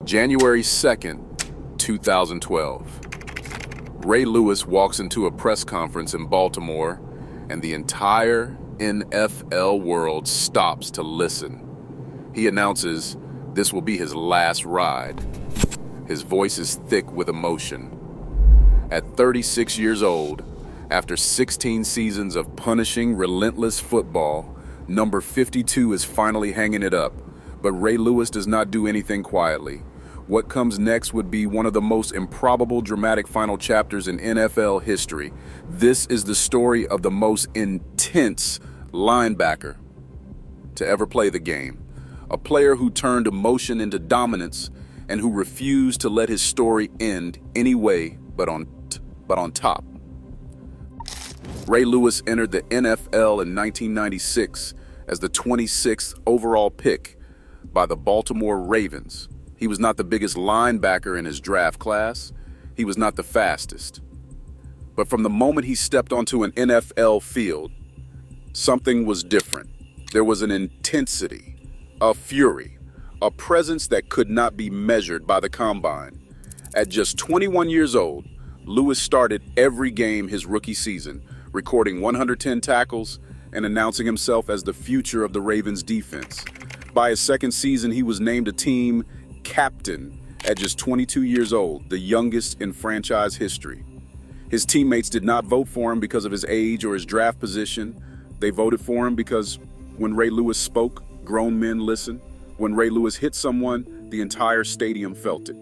January 2nd, 2012. Ray Lewis walks into a press conference in Baltimore, and the entire NFL world stops to listen. He announces this will be his last ride. His voice is thick with emotion. At 36 years old, after 16 seasons of punishing, relentless football, number 52 is finally hanging it up. But Ray Lewis does not do anything quietly. What comes next would be one of the most improbable, dramatic final chapters in NFL history. This is the story of the most intense linebacker to ever play the game. A player who turned emotion into dominance and who refused to let his story end any way but on top. Ray Lewis entered the NFL in 1996 as the 26th overall pick by the Baltimore Ravens. He was not the biggest linebacker in his draft class. He was not the fastest. But from the moment he stepped onto an NFL field, something was different. There was an intensity, a fury, a presence that could not be measured by the combine. At just 21 years old, Lewis started every game his rookie season, recording 110 tackles and announcing himself as the future of the Ravens defense. By his second season, he was named a team captain at just 22 years old, the youngest in franchise history. His teammates did not vote for him because of his age or his draft position. They voted for him because when Ray Lewis spoke, grown men listened. When Ray Lewis hit someone, the entire stadium felt it.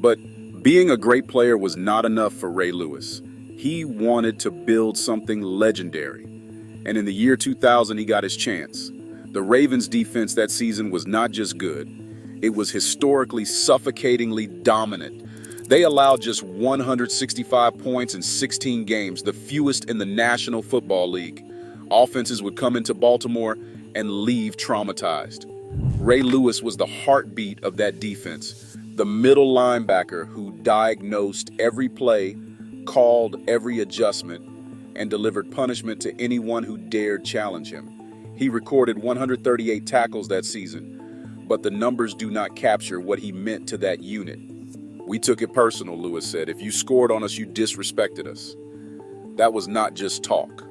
But being a great player was not enough for Ray Lewis. He wanted to build something legendary. And in the year 2000, he got his chance. The Ravens defense that season was not just good. It was historically suffocatingly dominant. They allowed just 165 points in 16 games, the fewest in the National Football League. Offenses would come into Baltimore and leave traumatized. Ray Lewis was the heartbeat of that defense, the middle linebacker who diagnosed every play, called every adjustment, and delivered punishment to anyone who dared challenge him. He recorded 138 tackles that season, but the numbers do not capture what he meant to that unit. "We took it personal," Lewis said. "If you scored on us, you disrespected us." That was not just talk.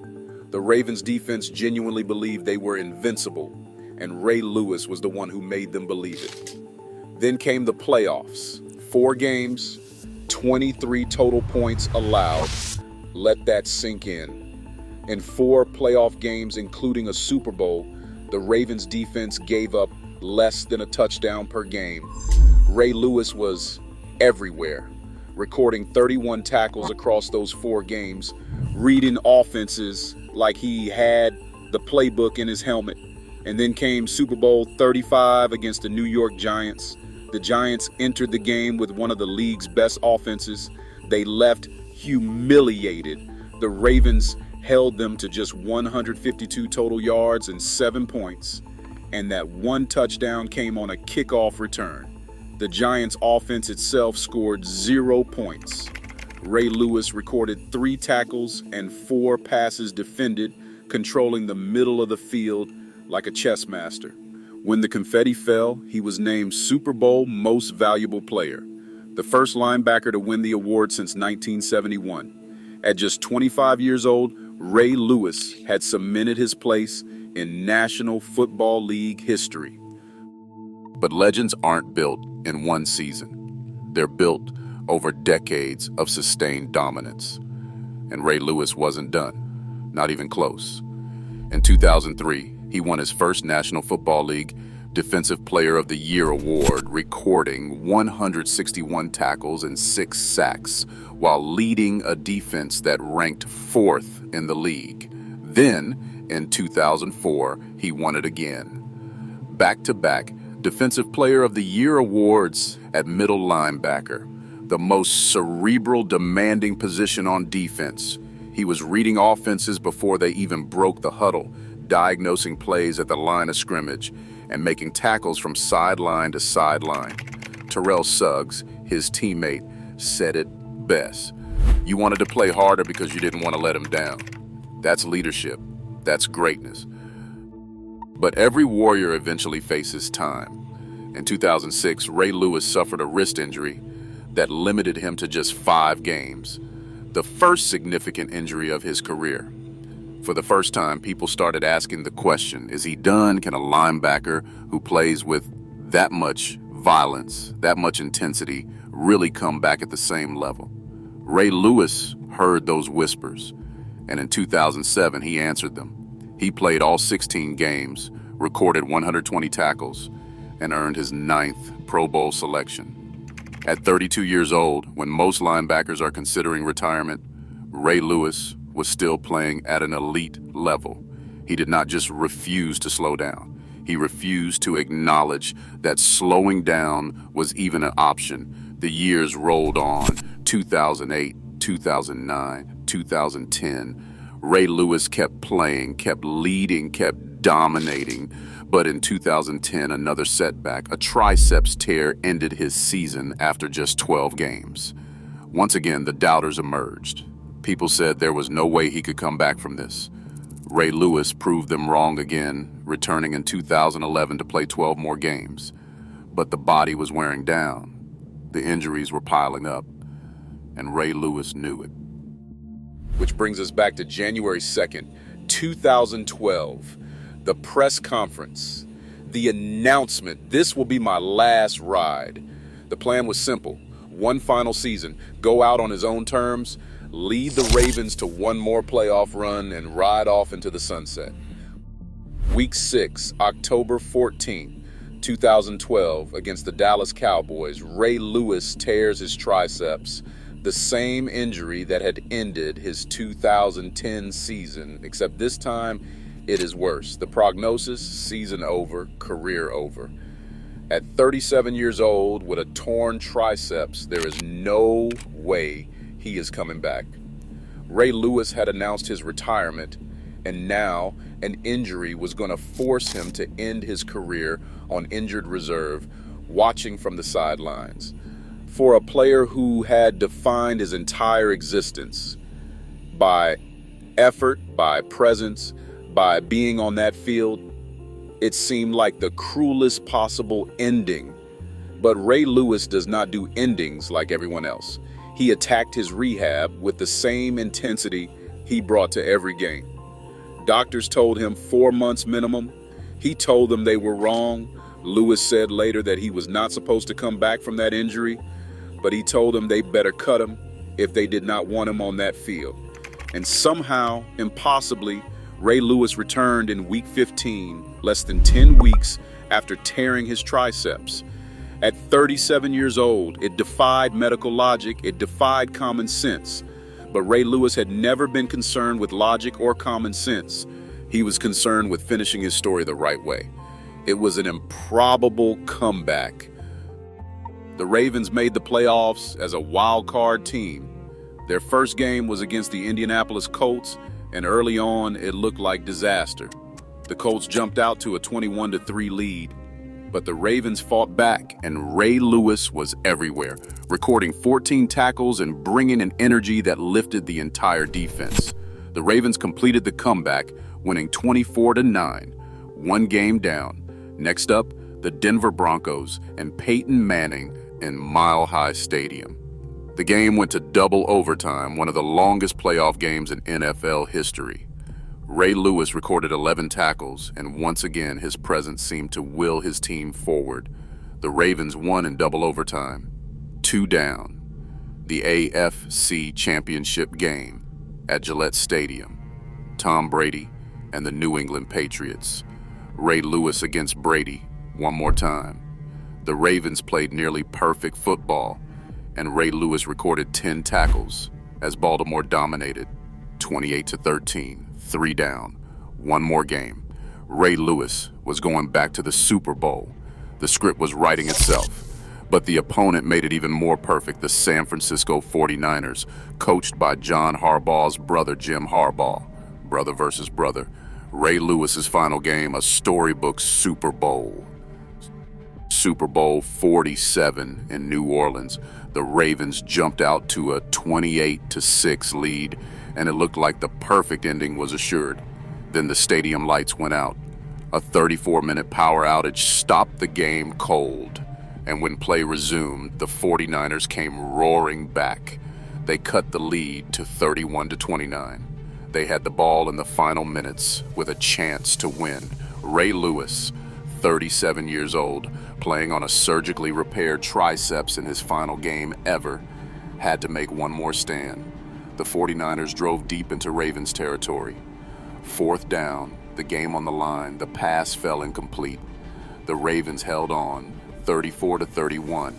The Ravens defense genuinely believed they were invincible, and Ray Lewis was the one who made them believe it. Then came the playoffs. 4 games, 23 total points allowed. Let that sink in. In 4 playoff games, including a Super Bowl, the Ravens defense gave up less than a touchdown per game. Ray Lewis was everywhere, recording 31 tackles across those 4 games, reading offenses like he had the playbook in his helmet. And then came Super Bowl XXXV against the New York Giants. The Giants entered the game with one of the league's best offenses. They left humiliated. The Ravens held them to just 152 total yards and 7 points. And that one touchdown came on a kickoff return. The Giants' offense itself scored 0 points. Ray Lewis recorded 3 tackles and 4 passes defended, controlling the middle of the field like a chess master. When the confetti fell, he was named Super Bowl Most Valuable Player, the first linebacker to win the award since 1971. At just 25 years old, Ray Lewis had cemented his place in National Football League history. But legends aren't built in one season. They're built over decades of sustained dominance. And Ray Lewis wasn't done, not even close. In 2003, he won his first National Football League Defensive Player of the Year award, recording 161 tackles and 6 sacks while leading a defense that ranked 4th in the league. Then, in 2004, he won it again. Back-to-back Defensive Player of the Year awards at middle linebacker, the most cerebral, demanding position on defense. He was reading offenses before they even broke the huddle, diagnosing plays at the line of scrimmage, and making tackles from sideline to sideline. Terrell Suggs, his teammate, said it best. "You wanted to play harder because you didn't want to let him down." That's leadership. That's greatness. But every warrior eventually faces time. In 2006, Ray Lewis suffered a wrist injury that limited him to just 5 games, the first significant injury of his career. For the first time, people started asking the question, is he done? Can a linebacker who plays with that much violence, that much intensity, really come back at the same level? Ray Lewis heard those whispers, and in 2007, he answered them. He played all 16 games, recorded 120 tackles, and earned his 9th Pro Bowl selection. At 32 years old, when most linebackers are considering retirement, Ray Lewis was still playing at an elite level. He did not just refuse to slow down. He refused to acknowledge that slowing down was even an option. The years rolled on, 2008, 2009, 2010. Ray Lewis kept playing, kept leading, kept dominating. But in 2010, another setback, a triceps tear, ended his season after just 12 games. Once again, the doubters emerged. People said there was no way he could come back from this. Ray Lewis proved them wrong again, returning in 2011 to play 12 more games. But the body was wearing down. The injuries were piling up, and Ray Lewis knew it. Which brings us back to January 2nd, 2012. The press conference, the announcement, this will be my last ride. The plan was simple. One final season, go out on his own terms, lead the Ravens to one more playoff run, and ride off into the sunset. Week 6, October 14, 2012, against the Dallas Cowboys, Ray Lewis tears his triceps, the same injury that had ended his 2010 season, except this time it is worse. The prognosis, season over, career over. At 37 years old with a torn triceps, there is no way he is coming back. Ray Lewis had announced his retirement, and now an injury was going to force him to end his career on injured reserve, watching from the sidelines. For a player who had defined his entire existence by effort, by presence, by being on that field, it seemed like the cruelest possible ending. But Ray Lewis does not do endings like everyone else. He attacked his rehab with the same intensity he brought to every game. Doctors told him 4 months minimum. He told them they were wrong. Lewis said later that he was not supposed to come back from that injury, but he told them they better cut him if they did not want him on that field. And somehow, impossibly, Ray Lewis returned in week 15, less than 10 weeks after tearing his triceps. At 37 years old, it defied medical logic, it defied common sense. But Ray Lewis had never been concerned with logic or common sense. He was concerned with finishing his story the right way. It was an improbable comeback. The Ravens made the playoffs as a wild card team. Their first game was against the Indianapolis Colts, and early on, it looked like disaster. The Colts jumped out to a 21-3 lead, but the Ravens fought back, and Ray Lewis was everywhere, recording 14 tackles and bringing an energy that lifted the entire defense. The Ravens completed the comeback, winning 24-9, one game down. Next up, the Denver Broncos and Peyton Manning in Mile High Stadium. The game went to double overtime, one of the longest playoff games in NFL history. Ray Lewis recorded 11 tackles, and once again his presence seemed to will his team forward. The Ravens won in double overtime, 2 down. The AFC Championship game at Gillette Stadium. Tom Brady and the New England Patriots. Ray Lewis against Brady one more time. The Ravens played nearly perfect football, and Ray Lewis recorded 10 tackles as Baltimore dominated 28-13, 3 down, one more game. Ray Lewis was going back to the Super Bowl. The script was writing itself, but the opponent made it even more perfect, the San Francisco 49ers, coached by John Harbaugh's brother, Jim Harbaugh. Brother versus brother. Ray Lewis's final game, a storybook Super Bowl. Super Bowl XLVII in New Orleans. The Ravens jumped out to a 28-6 lead, and it looked like the perfect ending was assured. Then the stadium lights went out. A 34-minute power outage stopped the game cold, and when play resumed, the 49ers came roaring back. They cut the lead to 31-29. They had the ball in the final minutes with a chance to win. Ray Lewis, 37 years old, playing on a surgically repaired triceps in his final game ever, had to make one more stand. The 49ers drove deep into Ravens territory. Fourth down, the game on the line, the pass fell incomplete. The Ravens held on, 34-31.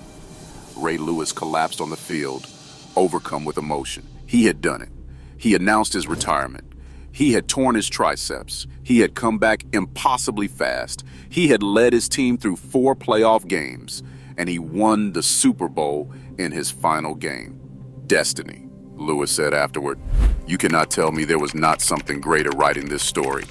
Ray Lewis collapsed on the field, overcome with emotion. He had done it. He announced his retirement. He had torn his triceps. He had come back impossibly fast. He had led his team through 4 playoff games, and he won the Super Bowl in his final game. Destiny, Lewis said afterward. You cannot tell me there was not something greater writing this story.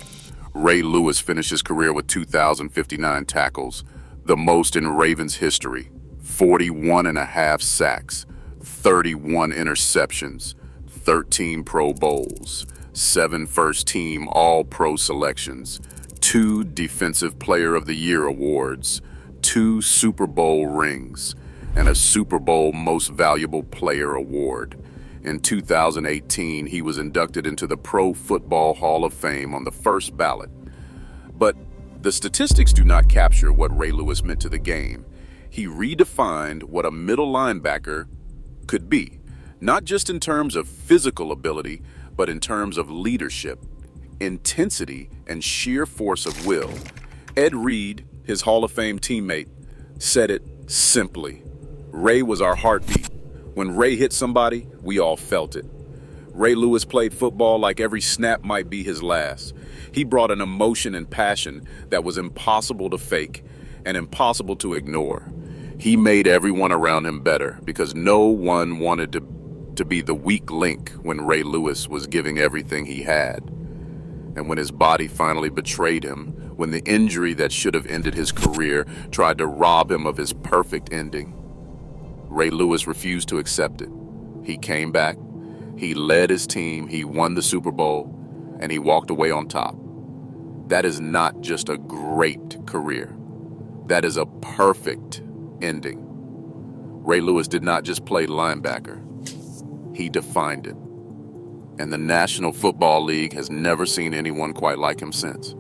Ray Lewis finished his career with 2,059 tackles, the most in Ravens history, 41.5 sacks, 31 interceptions, 13 Pro Bowls, 7 first-team All-Pro selections, 2 Defensive Player of the Year awards, 2 Super Bowl rings, and a Super Bowl Most Valuable Player award. In 2018, he was inducted into the Pro Football Hall of Fame on the first ballot. But the statistics do not capture what Ray Lewis meant to the game. He redefined what a middle linebacker could be, not just in terms of physical ability, but in terms of leadership, intensity, and sheer force of will. Ed Reed, his Hall of Fame teammate, said it simply. Ray was our heartbeat. When Ray hit somebody, we all felt it. Ray Lewis played football like every snap might be his last. He brought an emotion and passion that was impossible to fake and impossible to ignore. He made everyone around him better because no one wanted to be the weak link when Ray Lewis was giving everything he had. And when his body finally betrayed him, when the injury that should have ended his career tried to rob him of his perfect ending, Ray Lewis refused to accept it. He came back, he led his team, he won the Super Bowl, and he walked away on top. That is not just a great career. That is a perfect ending. Ray Lewis did not just play linebacker. He defined it. And the National Football League has never seen anyone quite like him since.